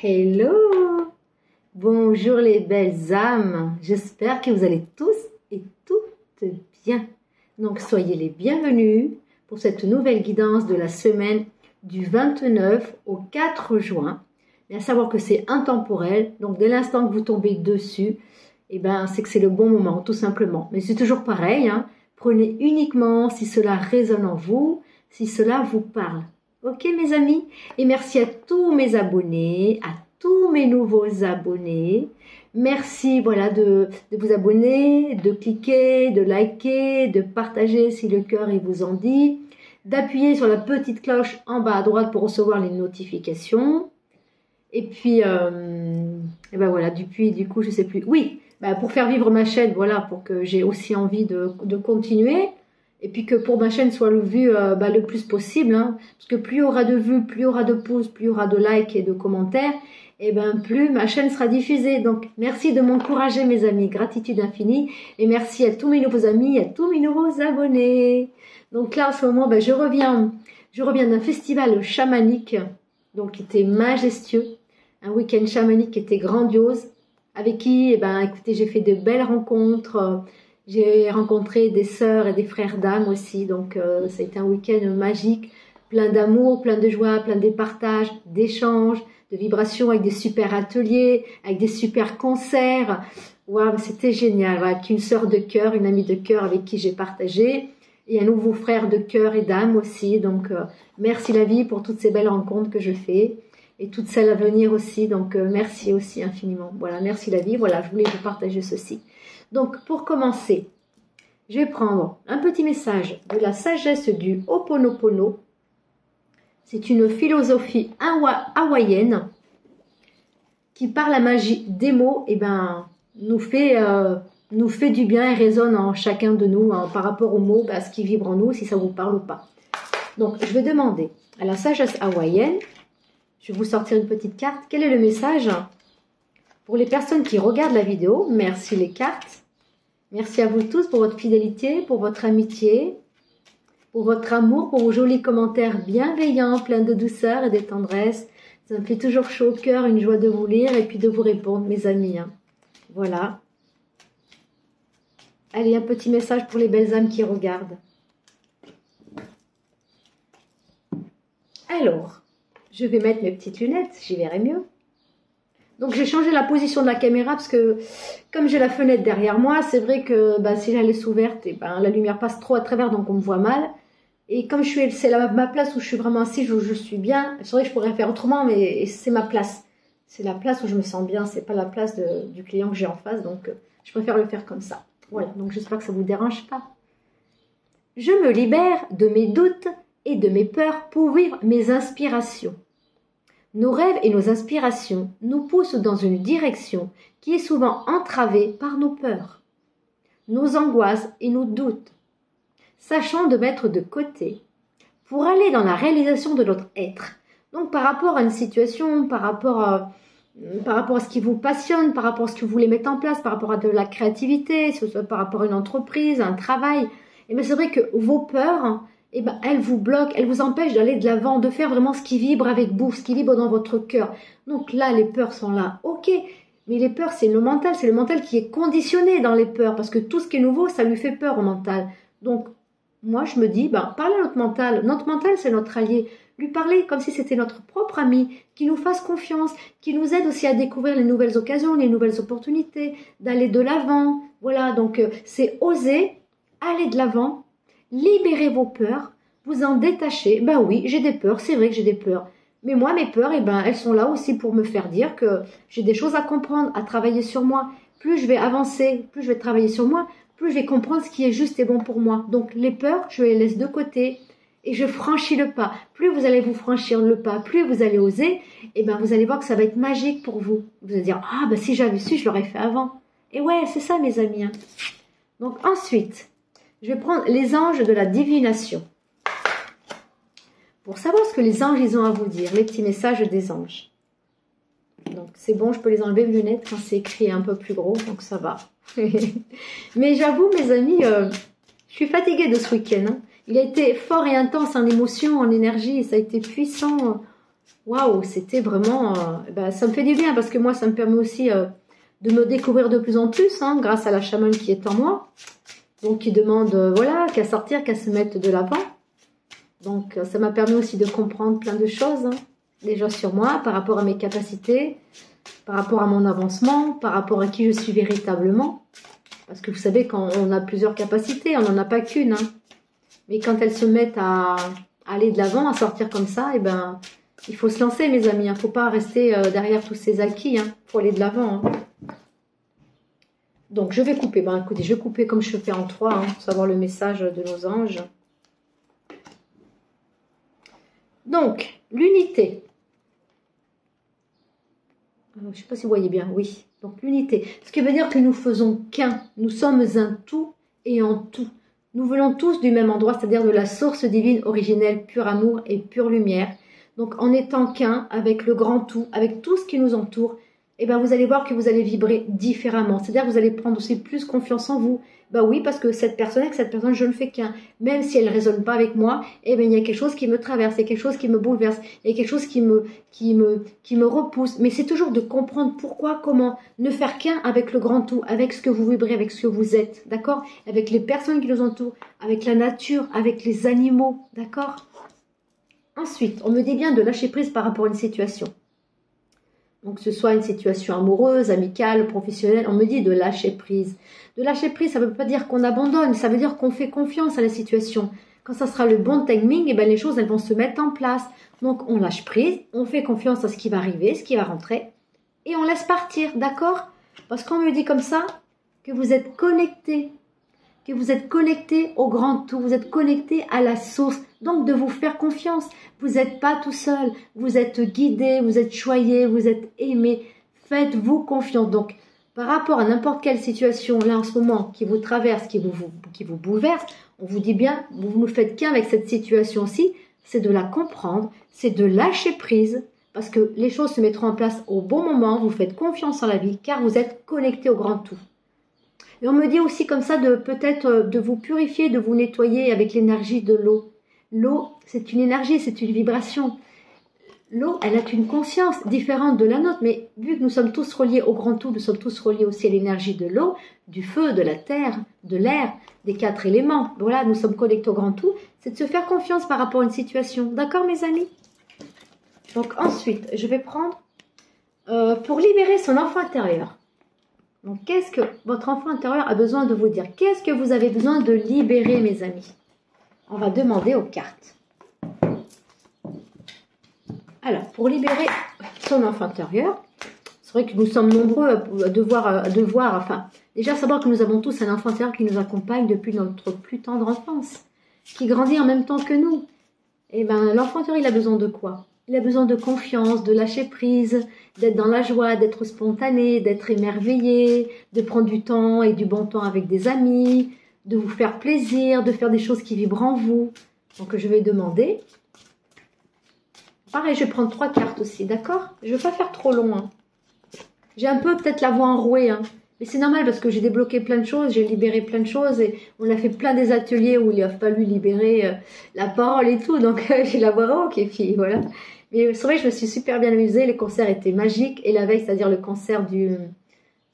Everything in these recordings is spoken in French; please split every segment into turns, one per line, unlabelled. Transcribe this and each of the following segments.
Hello! Bonjour les belles âmes, j'espère que vous allez tous et toutes bien. Donc soyez les bienvenus pour cette nouvelle guidance de la semaine du 29 au 4 juin. Et à savoir que c'est intemporel, donc dès l'instant que vous tombez dessus, c'est que c'est le bon moment, tout simplement. Mais c'est toujours pareil, hein. Prenez uniquement si cela résonne en vous, si cela vous parle. Ok mes amis? Et merci à tous mes abonnés, à tous mes nouveaux abonnés. Merci de vous abonner, de cliquer, de liker, de partager si le cœur il vous en dit, d'appuyer sur la petite cloche en bas à droite pour recevoir les notifications. Et puis, du coup, je sais plus. Oui, pour faire vivre ma chaîne, pour que j'ai aussi envie de continuer. Et puis que pour ma chaîne soit vue le plus possible. Hein, parce que plus il y aura de vues, plus il y aura de pouces, plus il y aura de likes et de commentaires, plus ma chaîne sera diffusée. Donc, merci de m'encourager, mes amis. Gratitude infinie. Et merci à tous mes nouveaux amis, à tous mes nouveaux abonnés. Donc là, en ce moment, je reviens d'un festival chamanique, donc qui était majestueux. Un week-end chamanique qui était grandiose, avec qui, écoutez, j'ai fait de belles rencontres. J'ai rencontré des sœurs et des frères d'âme aussi, donc ça a été un week-end magique, plein d'amour, plein de joie, plein de partages, d'échanges, de vibrations, avec des super ateliers, avec des super concerts. Waouh, c'était génial, avec une sœur de cœur, une amie de cœur avec qui j'ai partagé, et un nouveau frère de cœur et d'âme aussi. Donc merci la vie pour toutes ces belles rencontres que je fais. Et toutes celles à venir aussi, donc merci aussi infiniment. Voilà, merci la vie, je voulais vous partager ceci. Donc pour commencer, je vais prendre un petit message de la sagesse du Ho'oponopono. C'est une philosophie hawaïenne qui, par la magie des mots, nous fait du bien et résonne en chacun de nous par rapport aux mots, ce qui vibre en nous, si ça vous parle ou pas. Donc je vais demander à la sagesse hawaïenne. Je vais vous sortir une petite carte. Quel est le message pour les personnes qui regardent la vidéo? Merci les cartes. Merci à vous tous pour votre fidélité, pour votre amitié, pour votre amour, pour vos jolis commentaires bienveillants, pleins de douceur et de tendresse. Ça me fait toujours chaud au cœur, une joie de vous lire et puis de vous répondre, mes amis. Voilà. Allez, un petit message pour les belles âmes qui regardent. Alors, je vais mettre mes petites lunettes, j'y verrai mieux. Donc j'ai changé la position de la caméra parce que comme j'ai la fenêtre derrière moi, c'est vrai que si elle laisse ouverte, la lumière passe trop à travers, donc on me voit mal. Et comme c'est ma place où je suis vraiment assise, où je suis bien, c'est vrai que je pourrais faire autrement, mais c'est ma place. C'est la place où je me sens bien, c'est pas la place du client que j'ai en face, donc je préfère le faire comme ça. Voilà, donc j'espère que ça vous dérange pas. Je me libère de mes doutes et de mes peurs pour vivre mes inspirations. Nos rêves et nos inspirations nous poussent dans une direction qui est souvent entravée par nos peurs, nos angoisses et nos doutes. Sachons de mettre de côté pour aller dans la réalisation de notre être. Donc par rapport à une situation, par rapport à ce qui vous passionne, par rapport à ce que vous voulez mettre en place, par rapport à de la créativité, par rapport à une entreprise, à un travail, c'est vrai que vos peurs, elles vous bloquent, elles vous empêchent d'aller de l'avant, de faire vraiment ce qui vibre avec vous, ce qui vibre dans votre cœur. Donc là, les peurs sont là, ok, mais les peurs, c'est le mental qui est conditionné dans les peurs, parce que tout ce qui est nouveau, ça lui fait peur au mental. Donc, moi, je me dis, parlez à notre mental, c'est notre allié. Lui parler comme si c'était notre propre ami, qui nous fasse confiance, qui nous aide aussi à découvrir les nouvelles occasions, les nouvelles opportunités, d'aller de l'avant. Voilà, donc c'est oser aller de l'avant, libérez vos peurs, vous en détachez. Oui, j'ai des peurs, c'est vrai que j'ai des peurs. Mais moi, mes peurs, elles sont là aussi pour me faire dire que j'ai des choses à comprendre, à travailler sur moi. Plus je vais avancer, plus je vais travailler sur moi, plus je vais comprendre ce qui est juste et bon pour moi. Donc les peurs, je les laisse de côté et je franchis le pas. Plus vous allez vous franchir le pas, plus vous allez oser, vous allez voir que ça va être magique pour vous. Vous allez dire, si j'avais su, je l'aurais fait avant. Et ouais, c'est ça mes amis. Donc ensuite, je vais prendre les anges de la divination. Pour savoir ce que les anges ils ont à vous dire, les petits messages des anges. Donc c'est bon, je peux les enlever mes lunettes quand c'est écrit un peu plus gros, donc ça va. Mais j'avoue mes amis, je suis fatiguée de ce week-end. Il a été fort et intense en émotion, en énergie, et ça a été puissant. waouh, c'était vraiment... ben, ça me fait du bien parce que moi, ça me permet aussi de me découvrir de plus en plus, hein, grâce à la chamane qui est en moi. Donc, qui demande, voilà, qu'à sortir, qu'à se mettre de l'avant. Donc, ça m'a permis aussi de comprendre plein de choses, hein, déjà sur moi, par rapport à mes capacités, par rapport à mon avancement, par rapport à qui je suis véritablement. Parce que vous savez, quand on a plusieurs capacités, on n'en a pas qu'une, hein. Mais quand elles se mettent à aller de l'avant, à sortir comme ça, eh ben, il faut se lancer, mes amis. Il ne faut pas rester derrière tous ces acquis. Il faut aller de l'avant. Hein. Donc, je vais couper. Ben, écoutez, je vais couper comme je fais en 3, hein, pour savoir le message de nos anges. Donc, l'unité. Je ne sais pas si vous voyez bien. Oui. Donc, l'unité. Ce qui veut dire que nous faisons qu'un. Nous sommes un tout et en tout. Nous venons tous du même endroit, c'est-à-dire de la source divine originelle, pur amour et pure lumière. Donc, en étant qu'un, avec le grand tout, avec tout ce qui nous entoure, eh ben, vous allez voir que vous allez vibrer différemment. C'est-à-dire que vous allez prendre aussi plus confiance en vous. Ben oui, parce que cette personne, avec cette personne, je ne fais qu'un. Même si elle ne résonne pas avec moi, eh ben, il y a quelque chose qui me traverse, il y a quelque chose qui me bouleverse, il y a quelque chose qui me repousse. Mais c'est toujours de comprendre pourquoi, comment, ne faire qu'un avec le grand tout, avec ce que vous vibrez, avec ce que vous êtes, d'accord? Avec les personnes qui nous entourent, avec la nature, avec les animaux, d'accord? Ensuite, on me dit bien de lâcher prise par rapport à une situation. Donc, que ce soit une situation amoureuse, amicale, professionnelle, on me dit de lâcher prise. De lâcher prise, ça ne veut pas dire qu'on abandonne, ça veut dire qu'on fait confiance à la situation. Quand ça sera le bon timing, eh ben, les choses elles vont se mettre en place. Donc, on lâche prise, on fait confiance à ce qui va arriver, ce qui va rentrer, et on laisse partir, d'accord? Parce qu'on me dit comme ça que vous êtes connecté, au grand tout, vous êtes connecté à la source, donc de vous faire confiance. Vous n'êtes pas tout seul, vous êtes guidé, vous êtes choyé, vous êtes aimé. Faites-vous confiance. Donc, par rapport à n'importe quelle situation, là en ce moment, qui vous traverse, qui vous bouleverse, on vous dit bien, vous ne faites qu'un avec cette situation-ci, c'est de la comprendre, c'est de lâcher prise, parce que les choses se mettront en place au bon moment, vous faites confiance en la vie, car vous êtes connecté au grand tout. Et on me dit aussi comme ça de peut-être de vous purifier, de vous nettoyer avec l'énergie de l'eau. L'eau, c'est une énergie, c'est une vibration. L'eau, elle a une conscience différente de la nôtre, mais vu que nous sommes tous reliés au grand tout, nous sommes tous reliés aussi à l'énergie de l'eau, du feu, de la terre, de l'air, des 4 éléments. Voilà, nous sommes connectés au grand tout. C'est de se faire confiance par rapport à une situation. D'accord, mes amis? Donc ensuite, je vais prendre pour libérer son enfant intérieur. Donc, qu'est-ce que votre enfant intérieur a besoin de vous dire? Qu'est-ce que vous avez besoin de libérer, mes amis? On va demander aux cartes. Alors, pour libérer son enfant intérieur, c'est vrai que nous sommes nombreux à devoir, enfin, déjà savoir que nous avons tous un enfant intérieur qui nous accompagne depuis notre plus tendre enfance, qui grandit en même temps que nous. Eh bien, l'enfant intérieur, il a besoin de quoi? Il a besoin de confiance, de lâcher prise, d'être dans la joie, d'être spontané, d'être émerveillé, de prendre du temps et du bon temps avec des amis, de vous faire plaisir, de faire des choses qui vibrent en vous. Donc, je vais demander. Pareil, je vais prendre 3 cartes aussi, d'accord? Je ne vais pas faire trop long. Hein. J'ai un peu peut-être la voix enrouée, hein. Mais c'est normal parce que j'ai débloqué plein de choses, j'ai libéré plein de choses et on a fait plein des ateliers où il a fallu libérer la parole et tout. Donc, j'ai la voix rauque et puis voilà. Mais c'est vrai que je me suis super bien amusée, les concerts étaient magiques. Et la veille, c'est-à-dire le concert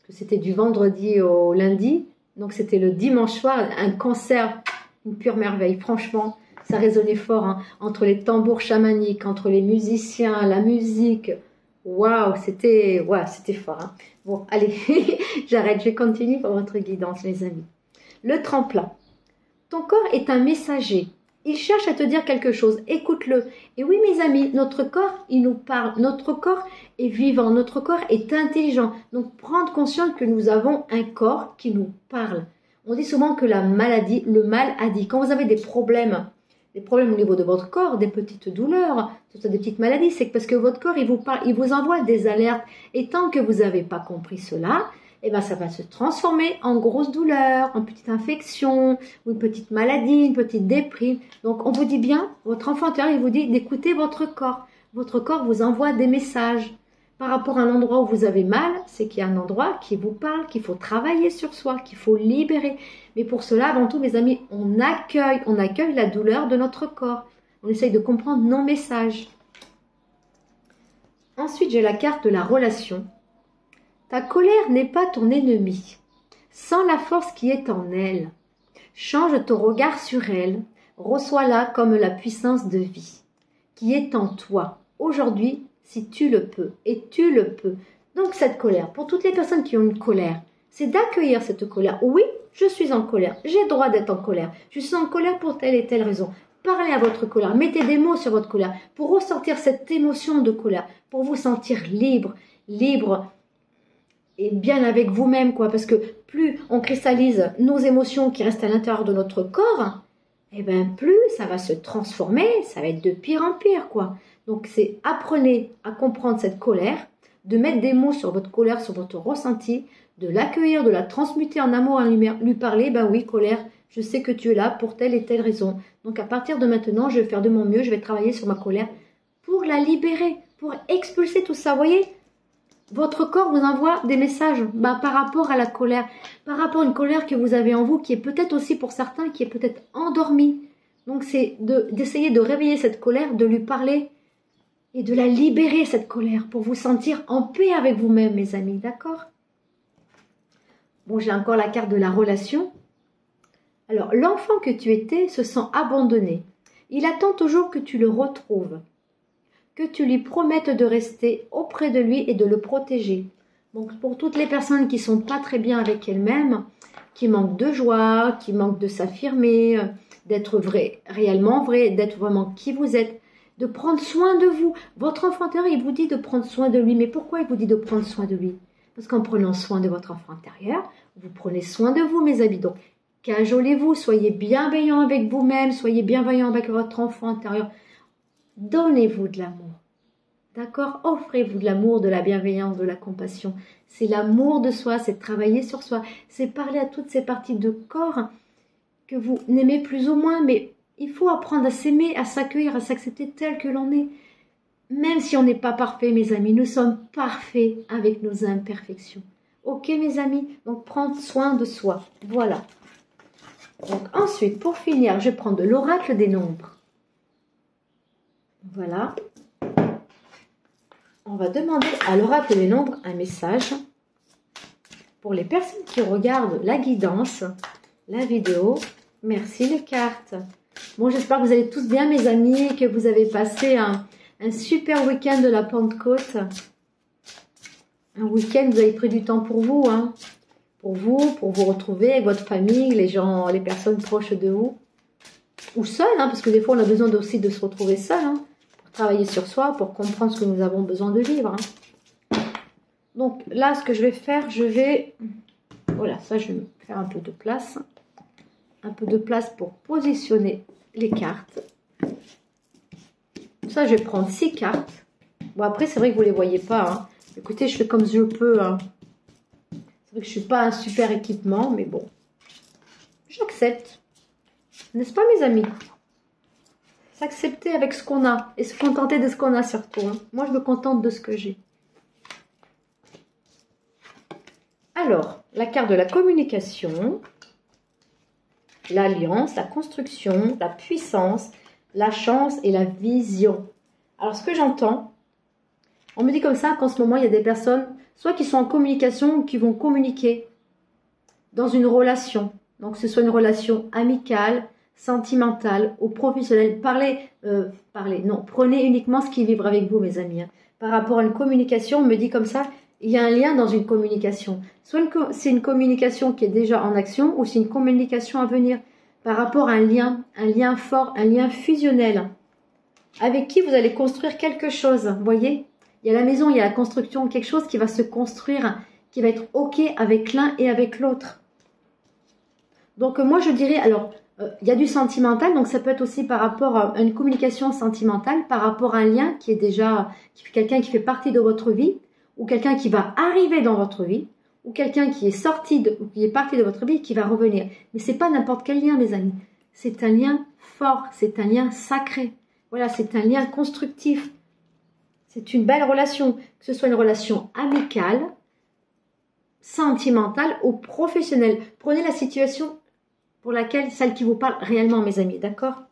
c'était du vendredi au lundi. Donc c'était le dimanche soir, un concert, une pure merveille. Franchement, ça résonnait fort, hein, entre les tambours chamaniques, entre les musiciens, la musique. Waouh, c'était fort. Hein. Bon, allez, j'arrête, je continue pour votre guidance, les amis. Le tremplin. Ton corps est un messager. Il cherche à te dire quelque chose, écoute-le. Et oui, mes amis, notre corps, il nous parle. Notre corps est vivant, notre corps est intelligent. Donc, prendre conscience que nous avons un corps qui nous parle. On dit souvent que la maladie, le mal a dit. Quand vous avez des problèmes au niveau de votre corps, des petites douleurs, des petites maladies, c'est parce que votre corps, il vous parle, il vous envoie des alertes. Et tant que vous n'avez pas compris cela, eh ben, ça va se transformer en grosse douleur, en petite infection, ou une petite maladie, une petite déprime. Donc, on vous dit bien, votre enfant intérieur, il vous dit d'écouter votre corps. Votre corps vous envoie des messages. Par rapport à un endroit où vous avez mal, c'est qu'il y a un endroit qui vous parle, qu'il faut travailler sur soi, qu'il faut libérer. Mais pour cela, avant tout, mes amis, on accueille la douleur de notre corps. On essaye de comprendre nos messages. Ensuite, j'ai la carte de la relation. Ta colère n'est pas ton ennemi. Sens la force qui est en elle. Change ton regard sur elle. Reçois-la comme la puissance de vie qui est en toi. Aujourd'hui, si tu le peux, et tu le peux. Donc cette colère, pour toutes les personnes qui ont une colère, c'est d'accueillir cette colère. Oui, je suis en colère, j'ai le droit d'être en colère. Je suis en colère pour telle et telle raison. Parlez à votre colère, mettez des mots sur votre colère pour ressortir cette émotion de colère, pour vous sentir libre, libre et bien avec vous-même, quoi. Parce que plus on cristallise nos émotions qui restent à l'intérieur de notre corps, et bien plus ça va se transformer, ça va être de pire en pire, quoi. Donc c'est apprenez à comprendre cette colère, de mettre des mots sur votre colère, sur votre ressenti, de l'accueillir, de la transmuter en amour, en lumière, lui parler, ben oui, colère, je sais que tu es là pour telle et telle raison. Donc à partir de maintenant, je vais faire de mon mieux, je vais travailler sur ma colère pour la libérer, pour expulser tout ça. Vous voyez, votre corps vous envoie des messages par rapport à la colère, par rapport à une colère que vous avez en vous, qui est peut-être aussi pour certains, qui est peut-être endormie. Donc c'est d'essayer de réveiller cette colère, de lui parler et de la libérer, cette colère, pour vous sentir en paix avec vous-même, mes amis, d'accord? Bon, j'ai encore la carte de la relation. Alors, l'enfant que tu étais se sent abandonné. Il attend toujours que tu le retrouves, que tu lui promettes de rester auprès de lui et de le protéger. Donc, pour toutes les personnes qui sont pas très bien avec elles-mêmes, qui manquent de joie, qui manquent de s'affirmer, d'être vrai, réellement vrai, d'être vraiment qui vous êtes, de prendre soin de vous. Votre enfant intérieur, il vous dit de prendre soin de lui. Mais pourquoi il vous dit de prendre soin de lui? Parce qu'en prenant soin de votre enfant intérieur, vous prenez soin de vous, mes amis. Donc, cajolez-vous, soyez bienveillant avec vous-même, soyez bienveillant avec votre enfant intérieur. Donnez-vous de l'amour. D'accord? Offrez-vous de l'amour, de la bienveillance, de la compassion. C'est l'amour de soi, c'est travailler sur soi. C'est parler à toutes ces parties de corps que vous n'aimez plus ou moins, mais il faut apprendre à s'aimer, à s'accueillir, à s'accepter tel que l'on est. Même si on n'est pas parfait, mes amis, nous sommes parfaits avec nos imperfections. Ok, mes amis? Donc, prendre soin de soi. Voilà. Donc, ensuite, pour finir, je prends de l'oracle des nombres. Voilà. On va demander à l'oracle des nombres un message pour les personnes qui regardent la guidance, la vidéo. Merci les cartes. Bon, j'espère que vous allez tous bien, mes amis, que vous avez passé un super week-end de la Pentecôte. Un week-end, vous avez pris du temps pour vous, hein. Pour vous retrouver avec votre famille, les gens, les personnes proches de vous. Ou seul, hein, parce que des fois, on a besoin aussi de se retrouver seul, hein, pour travailler sur soi, pour comprendre ce que nous avons besoin de vivre. Hein. Donc là, ce que je vais faire, voilà, ça, je vais me faire un peu de place. Un peu de place pour positionner les cartes. Ça, je vais prendre 6 cartes. Bon, après, c'est vrai que vous ne les voyez pas. Hein. Écoutez, je fais comme je peux. Hein. C'est vrai que je ne suis pas un super équipement, mais bon. J'accepte. N'est-ce pas, mes amis? S'accepter avec ce qu'on a. Et se contenter de ce qu'on a, surtout. Hein. Moi, je me contente de ce que j'ai. Alors, la carte de la communication, l'alliance, la construction, la puissance, la chance et la vision. Alors, ce que j'entends, on me dit comme ça qu'en ce moment, il y a des personnes, soit qui sont en communication ou qui vont communiquer dans une relation. Donc, que ce soit une relation amicale, sentimentale ou professionnelle. Prenez uniquement ce qui vibre avec vous, mes amis. Hein. Par rapport à une communication, on me dit comme ça, il y a un lien dans une communication. Soit c'est une communication qui est déjà en action ou c'est une communication à venir. Par rapport à un lien fort, un lien fusionnel. Avec qui vous allez construire quelque chose, vous voyez? Il y a la maison, il y a la construction, quelque chose qui va se construire, qui va être OK avec l'un et avec l'autre. Donc moi je dirais, alors, il y a du sentimental, donc ça peut être aussi par rapport à une communication sentimentale, par rapport à un lien qui est déjà, quelqu'un qui fait partie de votre vie, ou quelqu'un qui va arriver dans votre vie, ou quelqu'un qui est qui est parti de votre vie et qui va revenir. Mais c'est pas n'importe quel lien, mes amis. C'est un lien fort, c'est un lien sacré. Voilà, c'est un lien constructif. C'est une belle relation, que ce soit une relation amicale, sentimentale ou professionnelle. Prenez la situation pour laquelle, celle qui vous parle réellement, mes amis, d'accord?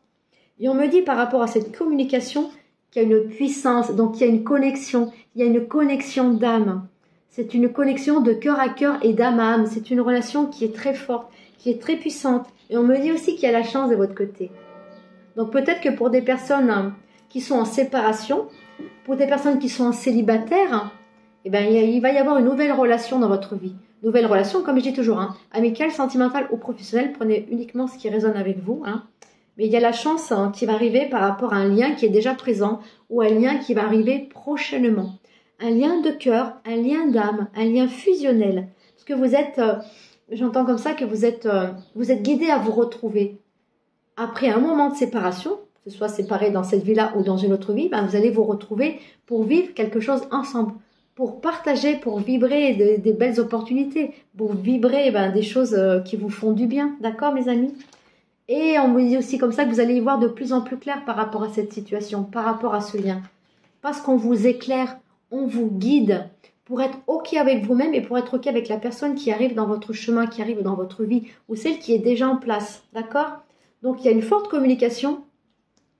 Et on me dit par rapport à cette communication qui a une puissance, donc il y a une connexion, il y a une connexion d'âme. C'est une connexion de cœur à cœur et d'âme à âme. C'est une relation qui est très forte, qui est très puissante. Et on me dit aussi qu'il y a la chance de votre côté. Donc peut-être que pour des personnes qui sont en séparation, pour des personnes qui sont en célibataire, eh ben, il va y avoir une nouvelle relation dans votre vie. Nouvelle relation, comme je dis toujours, amicale, sentimentale ou professionnelle. Prenez uniquement ce qui résonne avec vous. Mais il y a la chance qui va arriver par rapport à un lien qui est déjà présent ou un lien qui va arriver prochainement. Un lien de cœur, un lien d'âme, un lien fusionnel. Parce que vous êtes, j'entends comme ça que vous êtes guidé à vous retrouver. Après un moment de séparation, que ce soit séparé dans cette vie-là ou dans une autre vie, vous allez vous retrouver pour vivre quelque chose ensemble. Pour partager, pour vibrer des belles opportunités, pour vibrer des choses qui vous font du bien. D'accord, mes amis? Et on me dit aussi comme ça que vous allez y voir de plus en plus clair par rapport à cette situation, par rapport à ce lien. Parce qu'on vous éclaire, on vous guide pour être OK avec vous-même et pour être OK avec la personne qui arrive dans votre chemin, qui arrive dans votre vie ou celle qui est déjà en place. D'accord? Donc, il y a une forte communication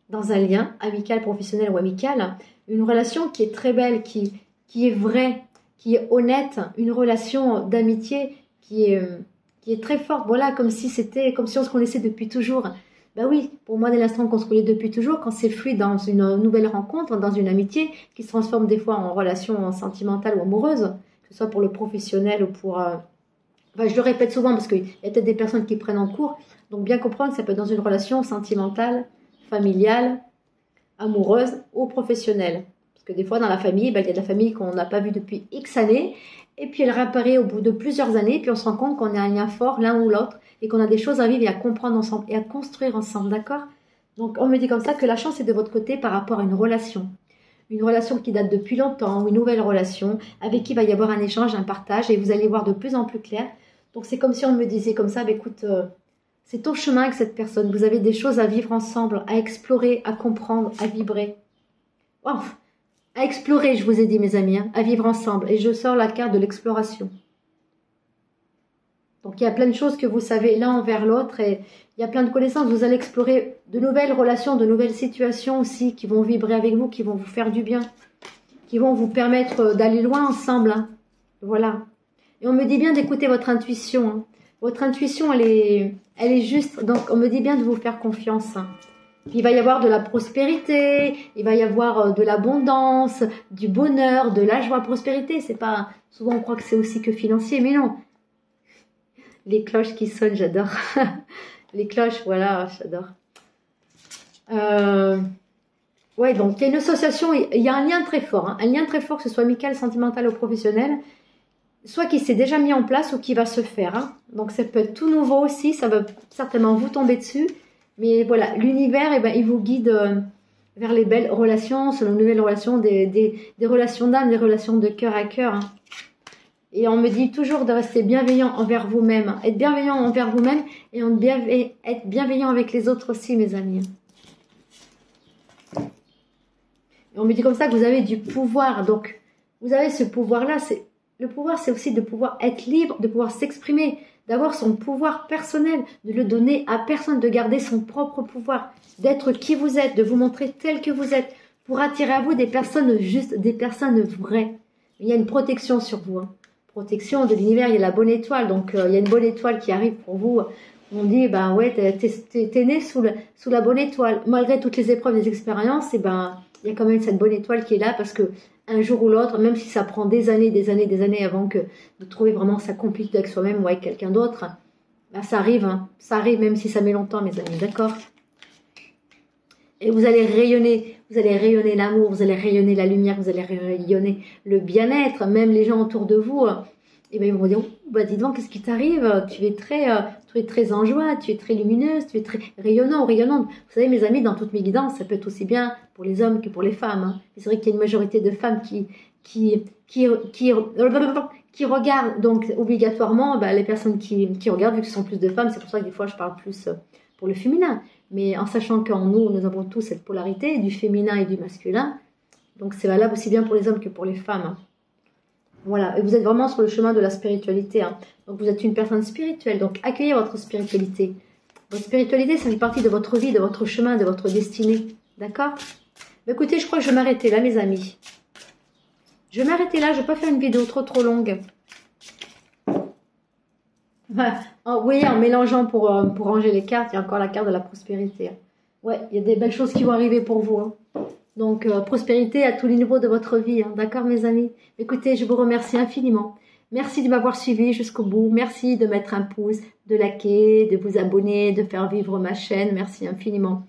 dans un lien amical, professionnel ou amical. Une relation qui est très belle, qui est vraie, qui est honnête. Une relation d'amitié qui est très forte. Voilà, comme si on se connaissait depuis toujours. Oui, pour moi, dès l'instant qu'on se connaît depuis toujours, quand c'est fluide dans une nouvelle rencontre, dans une amitié, qui se transforme des fois en relation sentimentale ou amoureuse, que ce soit pour le professionnel ou pour... je le répète souvent parce qu'il y a peut-être des personnes qui prennent en cours, donc bien comprendre que ça peut être dans une relation sentimentale, familiale, amoureuse ou professionnelle. Parce que des fois, dans la famille, il y a de la famille qu'on n'a pas vue depuis X années, et puis elle réapparaît au bout de plusieurs années, puis on se rend compte qu'on a un lien fort l'un ou l'autre, et qu'on a des choses à vivre et à comprendre ensemble, et à construire ensemble, d'accord? Donc on me dit comme ça que la chance est de votre côté par rapport à une relation. Une relation qui date depuis longtemps, ou une nouvelle relation, avec qui il va y avoir un échange, un partage, et vous allez voir de plus en plus clair. Donc c'est comme si on me disait comme ça, écoute, c'est ton chemin avec cette personne, vous avez des choses à vivre ensemble, à explorer, à comprendre, à vibrer. Wow. À explorer, je vous ai dit mes amis, à vivre ensemble. Et je sors la carte de l'exploration. Donc il y a plein de choses que vous savez l'un envers l'autre et il y a plein de connaissances. Vous allez explorer de nouvelles relations, de nouvelles situations aussi qui vont vibrer avec vous, qui vont vous faire du bien, qui vont vous permettre d'aller loin ensemble. Voilà. Et on me dit bien d'écouter votre intuition. Votre intuition, elle est juste. Donc on me dit bien de vous faire confiance. Il va y avoir de la prospérité, il va y avoir de l'abondance, du bonheur, de la joie. Prospérité, c'est pas... Souvent, on croit que c'est aussi que financier, mais non. Les cloches qui sonnent, j'adore. Les cloches, voilà, j'adore. Ouais, donc il y a une association, il y a un lien très fort. Un lien très fort, que ce soit amical, sentimental ou professionnel, soit qui s'est déjà mis en place ou qui va se faire. Donc ça peut être tout nouveau aussi, ça va certainement vous tomber dessus. Mais voilà, l'univers, il vous guide vers les belles relations, selon une nouvelle relation, des relations d'âme, des relations de cœur à cœur. Et on me dit toujours de rester bienveillant envers vous-même. Être bienveillant envers vous-même et être bienveillant avec les autres aussi, mes amis. Et on me dit comme ça que vous avez du pouvoir. Donc, vous avez ce pouvoir-là. Le pouvoir, c'est aussi de pouvoir être libre, de pouvoir s'exprimer, d'avoir son pouvoir personnel, de le donner à personne, de garder son propre pouvoir, d'être qui vous êtes, de vous montrer tel que vous êtes, pour attirer à vous des personnes justes, des personnes vraies. Il y a une protection sur vous. Protection de l'univers, il y a la bonne étoile, donc il y a une bonne étoile qui arrive pour vous. On dit, ouais, t'es né sous la bonne étoile. Malgré toutes les épreuves, les expériences, il y a quand même cette bonne étoile qui est là parce que un jour ou l'autre, même si ça prend des années avant de trouver vraiment sa complicité avec soi-même ou avec quelqu'un d'autre, ça arrive, ça arrive même si ça met longtemps, mes amis, d'accord? Et vous allez rayonner l'amour, vous allez rayonner la lumière, vous allez rayonner le bien-être, même les gens autour de vous, ils vont dire, dis donc, qu'est-ce qui t'arrive? Tu es très en joie, tu es très lumineuse, tu es très rayonnant ou rayonnante. Vous savez, mes amis, dans toutes mes guidances, ça peut être aussi bien pour les hommes que pour les femmes. C'est vrai qu'il y a une majorité de femmes qui regardent, donc obligatoirement, les personnes qui regardent, vu que ce sont plus de femmes, c'est pour ça que des fois je parle plus pour le féminin. Mais en sachant qu'en nous avons tous cette polarité du féminin et du masculin. Donc c'est valable aussi bien pour les hommes que pour les femmes. Voilà, et vous êtes vraiment sur le chemin de la spiritualité. Donc vous êtes une personne spirituelle, donc accueillez votre spiritualité. Votre spiritualité, ça fait partie de votre vie, de votre chemin, de votre destinée. D'accord? Écoutez, je crois que je vais m'arrêter là, mes amis. Je vais m'arrêter là, je ne vais pas faire une vidéo trop longue. Oui, en mélangeant pour ranger les cartes, il y a encore la carte de la prospérité. Ouais, il y a des belles choses qui vont arriver pour vous. Hein. Donc, prospérité à tous les niveaux de votre vie. Hein. D'accord, mes amis? Écoutez, je vous remercie infiniment. Merci de m'avoir suivi jusqu'au bout. Merci de mettre un pouce, de liker, de vous abonner, de faire vivre ma chaîne. Merci infiniment.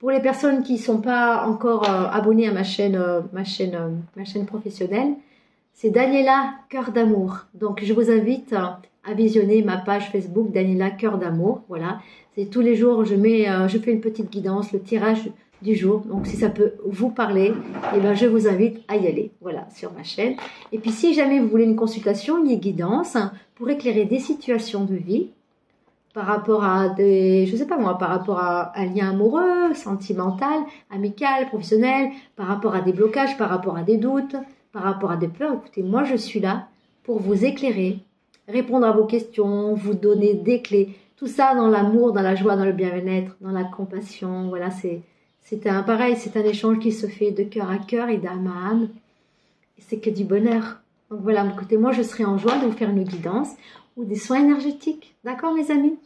Pour les personnes qui ne sont pas encore abonnées à ma chaîne professionnelle, c'est Daniela Cœur d'Amour. Donc, je vous invite à visionner ma page Facebook Daniela Cœur d'Amour. Voilà, c'est tous les jours, je fais une petite guidance, le tirage du jour. Donc, si ça peut vous parler, eh ben, je vous invite à y aller. Voilà, sur ma chaîne. Et puis, si jamais vous voulez une consultation, une guidance pour éclairer des situations de vie, par rapport à des, je sais pas moi, par rapport à un lien amoureux, sentimental, amical, professionnel, par rapport à des blocages, par rapport à des doutes, par rapport à des peurs, écoutez, moi je suis là pour vous éclairer, répondre à vos questions, vous donner des clés, tout ça dans l'amour, dans la joie, dans le bien-être, dans la compassion, voilà, c'est pareil, c'est un échange qui se fait de cœur à cœur et d'âme à âme, et c'est que du bonheur. Donc voilà, écoutez, moi je serai en joie de vous faire une guidance ou des soins énergétiques, d'accord mes amis?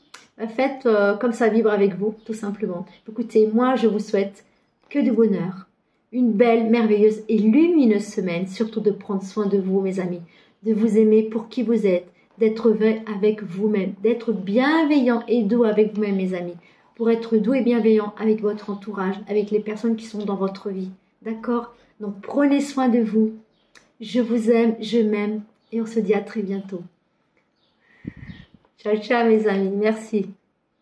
Faites comme ça vibre avec vous, tout simplement. Écoutez, moi je vous souhaite que du bonheur, une belle, merveilleuse et lumineuse semaine, surtout de prendre soin de vous mes amis, de vous aimer pour qui vous êtes, d'être vrai avec vous-même, d'être bienveillant et doux avec vous-même mes amis, pour être doux et bienveillant avec votre entourage, avec les personnes qui sont dans votre vie, d'accord? Donc prenez soin de vous, je vous aime, je m'aime et on se dit à très bientôt. Ciao, ciao mes amis, merci.